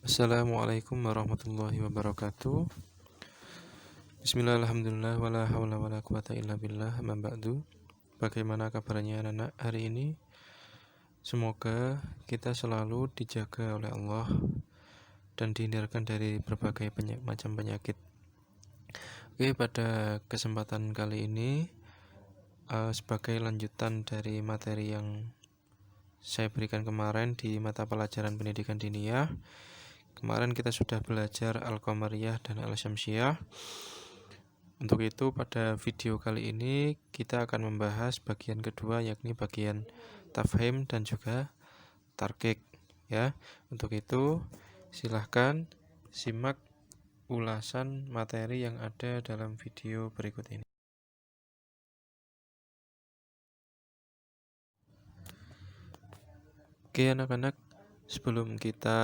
Assalamualaikum warahmatullahi wabarakatuh. Bismillah, alhamdulillah, wala hawla wala quwata illa billah, amma ba'du. Bagaimana kabarnya anak-anak hari ini? Semoga kita selalu dijaga oleh Allah dan dihindarkan dari berbagai macam penyakit. Oke, pada kesempatan kali ini sebagai lanjutan dari materi yang saya berikan kemarin di mata pelajaran pendidikan diniyah. Kemarin kita sudah belajar Al-Qamariyah dan Al-Syamsiyah. Untuk itu pada video kali ini kita akan membahas bagian kedua, yakni bagian tafhim dan juga tarkik ya. Untuk itu silahkan simak ulasan materi yang ada dalam video berikut ini. Oke anak-anak, sebelum kita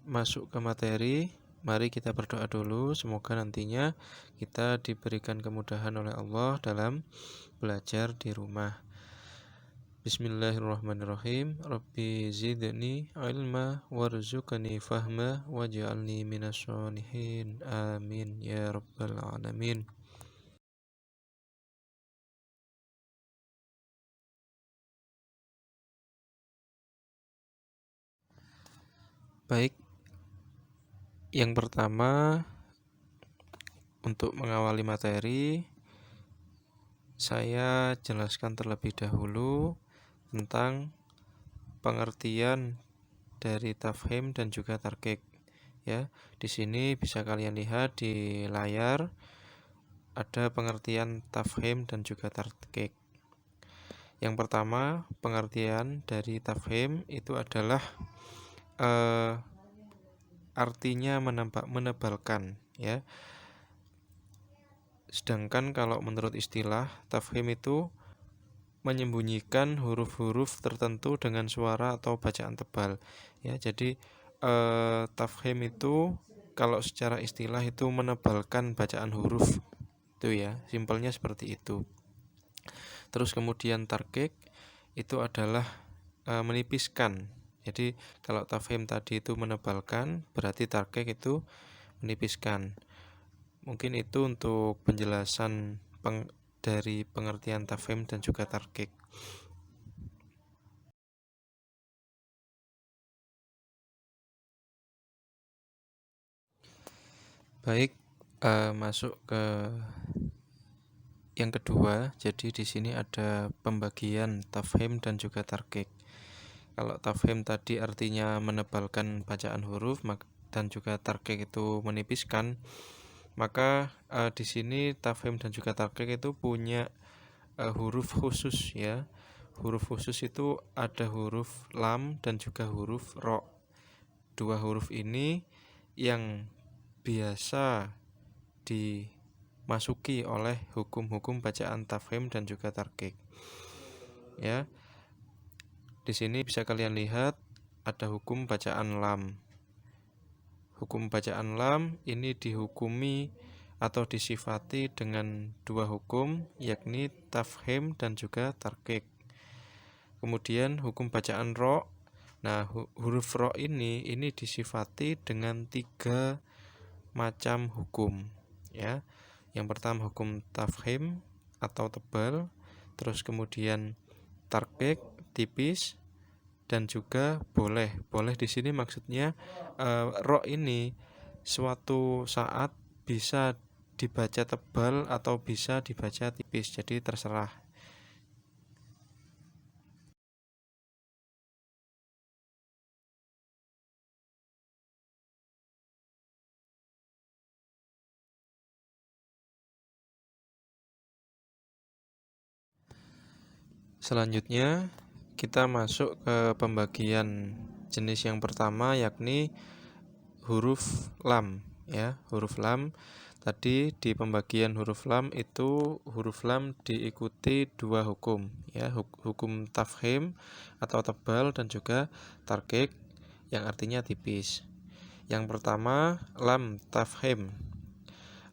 masuk ke materi, mari kita berdoa dulu. Semoga nantinya kita diberikan kemudahan oleh Allah dalam belajar di rumah. Bismillahirrahmanirrahim. Rabbi zidni ilma warzuqni fahma waj'alni minasyolihin. Amin ya rabbal alamin. Baik, yang pertama untuk mengawali materi, saya jelaskan terlebih dahulu tentang pengertian dari tafhim dan juga tarkik ya. Di sini bisa kalian lihat di layar ada pengertian tafhim dan juga tarkik. Yang pertama, pengertian dari tafhim itu adalah artinya menebalkan ya. Sedangkan kalau menurut istilah, tafhim itu menyembunyikan huruf-huruf tertentu dengan suara atau bacaan tebal ya. Jadi tafhim itu kalau secara istilah itu menebalkan bacaan huruf itu ya, simpelnya seperti itu. Terus kemudian tarkik itu adalah menipiskan. Jadi kalau tafhim tadi itu menebalkan, berarti tarkik itu menipiskan. Mungkin itu untuk penjelasan dari pengertian tafhim dan juga tarkik. Baik, masuk ke yang kedua. Jadi di sini ada pembagian tafhim dan juga tarkik. Kalau tafhim tadi artinya menebalkan bacaan huruf dan juga tarkik itu menipiskan, maka di sini tafhim dan juga tarkik itu punya huruf khusus ya. Huruf khusus itu ada huruf lam dan juga huruf ro. Dua huruf ini yang biasa dimasuki oleh hukum-hukum bacaan tafhim dan juga tarkik. Ya. Di sini bisa kalian lihat ada hukum bacaan lam. Hukum bacaan lam ini dihukumi atau disifati dengan dua hukum, yakni tafhim dan juga tarkik. Kemudian hukum bacaan ro. Nah, huruf ro ini disifati dengan tiga macam hukum ya. Yang pertama hukum tafhim atau tebal, terus kemudian tarkik tipis, dan juga boleh. Boleh di sini maksudnya ro ini suatu saat bisa dibaca tebal atau bisa dibaca tipis, jadi terserah. Selanjutnya kita masuk ke pembagian jenis yang pertama, yakni huruf lam ya. Huruf lam tadi di pembagian huruf lam itu huruf lam diikuti dua hukum ya, hukum tafhim atau tebal dan juga tarkik yang artinya tipis. Yang pertama, lam tafhim.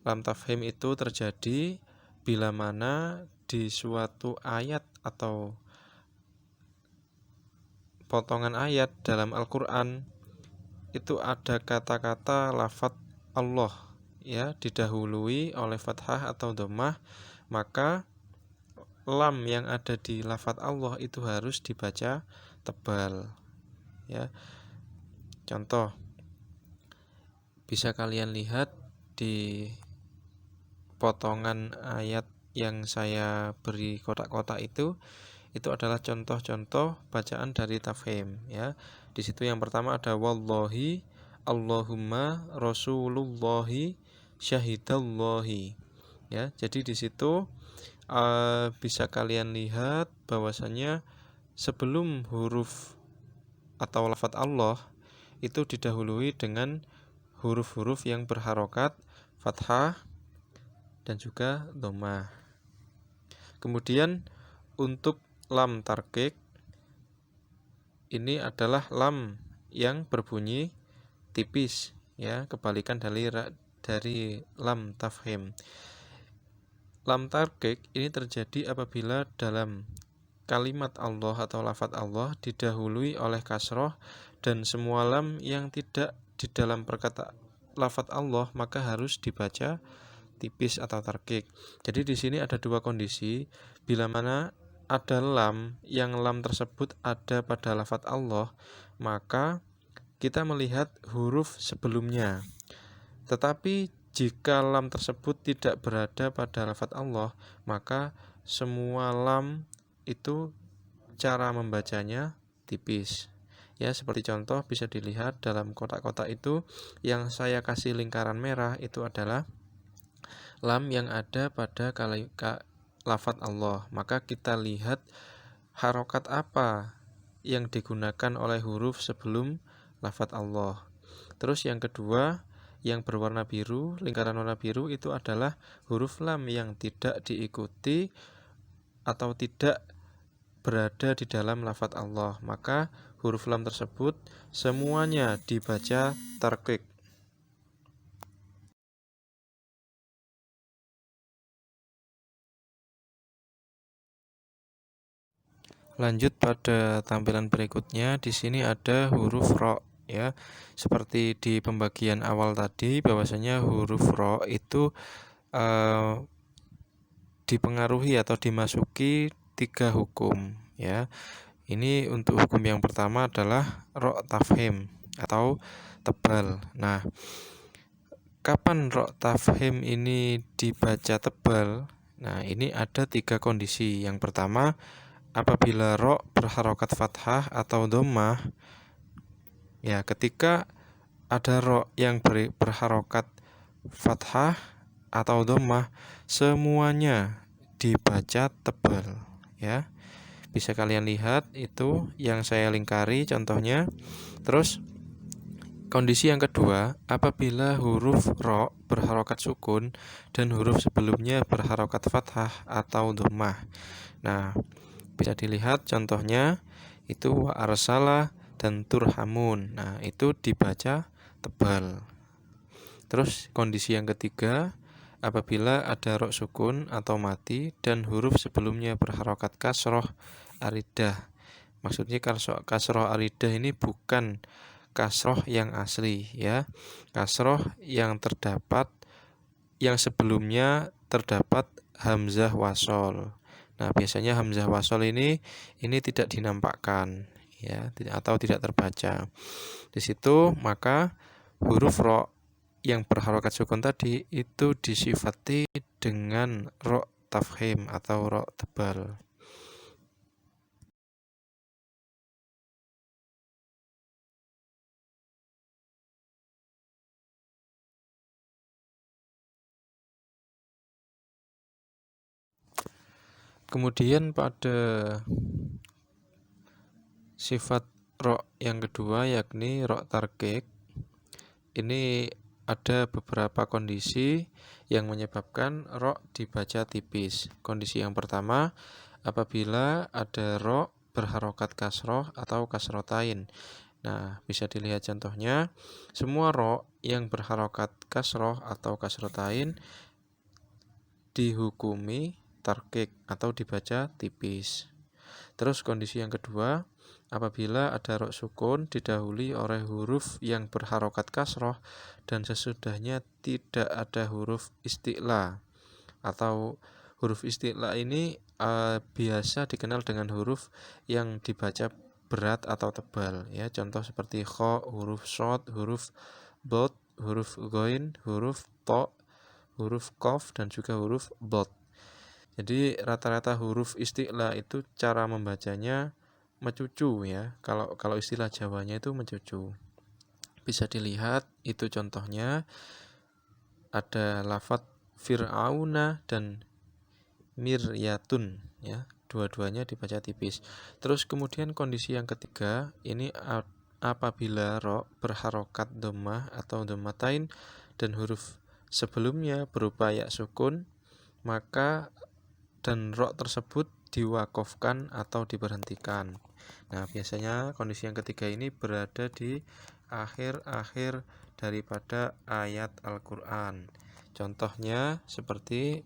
Lam tafhim itu terjadi bila mana di suatu ayat atau potongan ayat dalam Al-Quran itu ada kata-kata lafadz Allah ya didahului oleh fathah atau dhammah, maka lam yang ada di lafadz Allah itu harus dibaca tebal ya. Contoh bisa kalian lihat di potongan ayat yang saya beri kotak-kotak itu adalah contoh-contoh bacaan dari tafhim ya. Di situ yang pertama ada wallahi, Allahumma, Rasulullahi, syahidallahi ya. Jadi di situ bisa kalian lihat bahwasanya sebelum huruf atau lafadz Allah itu didahului dengan huruf-huruf yang berharokat fathah dan juga dhammah. Kemudian untuk lam tarqiq ini adalah lam yang berbunyi tipis ya, kebalikan dari lam tafhim. Lam tarqiq ini terjadi apabila dalam kalimat Allah atau lafadz Allah didahului oleh kasroh dan semua lam yang tidak di dalam perkata lafadz Allah maka harus dibaca tipis atau tarqiq. Jadi di sini ada dua kondisi, bila mana ada lam yang lam tersebut ada pada lafadz Allah, maka kita melihat huruf sebelumnya. Tetapi jika lam tersebut tidak berada pada lafadz Allah, maka semua lam itu cara membacanya tipis. Ya, seperti contoh bisa dilihat dalam kotak-kotak itu yang saya kasih lingkaran merah itu adalah lam yang ada pada lafadz Allah. Maka kita lihat harokat apa yang digunakan oleh huruf sebelum lafadz Allah. Terus yang kedua, yang berwarna biru, lingkaran warna biru itu adalah huruf lam yang tidak diikuti atau tidak berada di dalam lafadz Allah. Maka huruf lam tersebut semuanya dibaca tarqiq. Lanjut pada tampilan berikutnya, di sini ada huruf ro ya. Seperti di pembagian awal tadi bahwasanya huruf ro itu dipengaruhi atau dimasuki 3 hukum ya. Ini untuk hukum yang pertama adalah ro tafhim atau tebal. Nah, kapan ro tafhim ini dibaca tebal? Nah, ini ada 3 kondisi. Yang pertama, apabila ro berharokat fathah atau dhammah ya, ketika ada ro yang berharokat fathah atau dhammah semuanya dibaca tebal ya. Bisa kalian lihat itu yang saya lingkari contohnya. Terus kondisi yang kedua, apabila huruf ro berharokat sukun dan huruf sebelumnya berharokat fathah atau dhammah. Nah, bisa dilihat contohnya itu wa arsala dan turhamun. Nah, itu dibaca tebal. Terus kondisi yang ketiga, apabila ada ro sukun atau mati dan huruf sebelumnya berharokat kasroh aridah. Maksudnya kasroh aridah ini bukan kasroh yang asli ya. Kasroh yang terdapat yang sebelumnya terdapat hamzah wasol. Nah, biasanya hamzah wasol ini tidak dinampakkan ya, atau tidak terbaca. Di situ maka huruf ro yang berharokat sukun tadi itu disifati dengan ro tafhim atau ro tebal. Kemudian pada sifat ro yang kedua yakni ro tarqiq, ini ada beberapa kondisi yang menyebabkan ro dibaca tipis. Kondisi yang pertama, apabila ada ro berharokat kasroh atau kasrotain. Nah, bisa dilihat contohnya, semua ro yang berharokat kasroh atau kasrotain dihukumi tarqiq atau dibaca tipis. Terus kondisi yang kedua, apabila ada ro sukun didahului oleh huruf yang berharokat kasroh dan sesudahnya tidak ada huruf isti'la, atau huruf isti'la ini biasa dikenal dengan huruf yang dibaca berat atau tebal ya. Contoh seperti kho, huruf shod, huruf bot, huruf goin, huruf to, huruf kof, dan juga huruf bot. Jadi rata-rata huruf isti'la itu cara membacanya mecucu ya. Kalau istilah Jawanya itu mecucu. Bisa dilihat itu contohnya ada lafadz Fir'auna dan Miryatun ya. Dua-duanya dibaca tipis. Terus kemudian kondisi yang ketiga, ini apabila ro berharokat dhammah atau dhammatain dan huruf sebelumnya berupa ya sukun, maka dan ro tersebut diwakofkan atau diberhentikan. Nah, biasanya kondisi yang ketiga ini berada di akhir-akhir daripada ayat Al-Quran. Contohnya seperti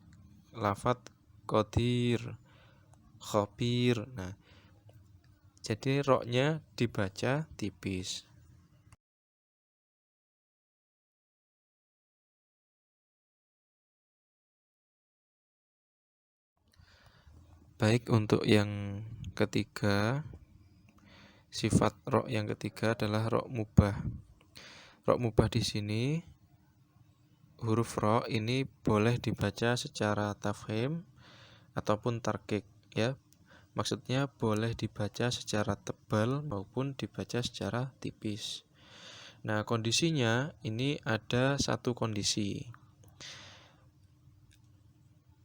lafadz qadir, khabir. Nah, jadi ro-nya dibaca tipis. Baik, untuk yang ketiga, sifat ro yang ketiga adalah ro mubah. Ro mubah di sini, huruf ro ini boleh dibaca secara tafkhim ataupun tarkik ya. Maksudnya boleh dibaca secara tebal maupun dibaca secara tipis. Nah, kondisinya ini ada satu kondisi,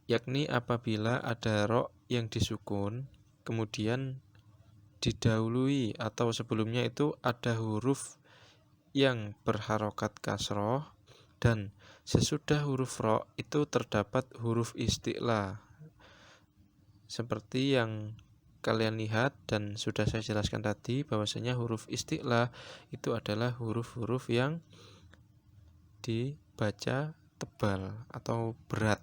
yakni apabila ada ro yang disukun, kemudian didahului atau sebelumnya itu ada huruf yang berharokat kasroh, dan sesudah huruf ro itu terdapat huruf isti'la. Seperti yang kalian lihat dan sudah saya jelaskan tadi, bahwasanya huruf isti'la itu adalah huruf-huruf yang dibaca tebal atau berat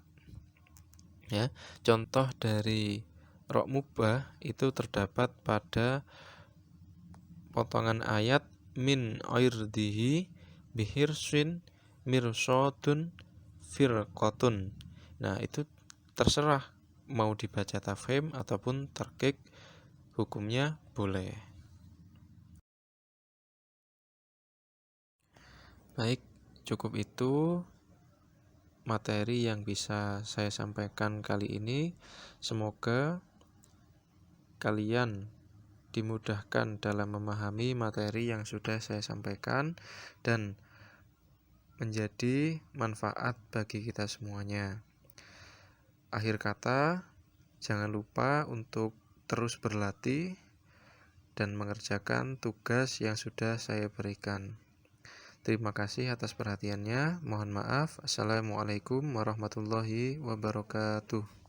ya. Contoh dari ro mubah itu terdapat pada potongan ayat min airdihi bihirsin mirsodun firqotun. Nah, itu terserah mau dibaca tafhim ataupun tarkik, hukumnya boleh. Baik, cukup itu materi yang bisa saya sampaikan kali ini. Semoga kalian dimudahkan dalam memahami materi yang sudah saya sampaikan dan menjadi manfaat bagi kita semuanya. Akhir kata, jangan lupa untuk terus berlatih dan mengerjakan tugas yang sudah saya berikan. Terima kasih atas perhatiannya. Mohon maaf. Assalamualaikum warahmatullahi wabarakatuh.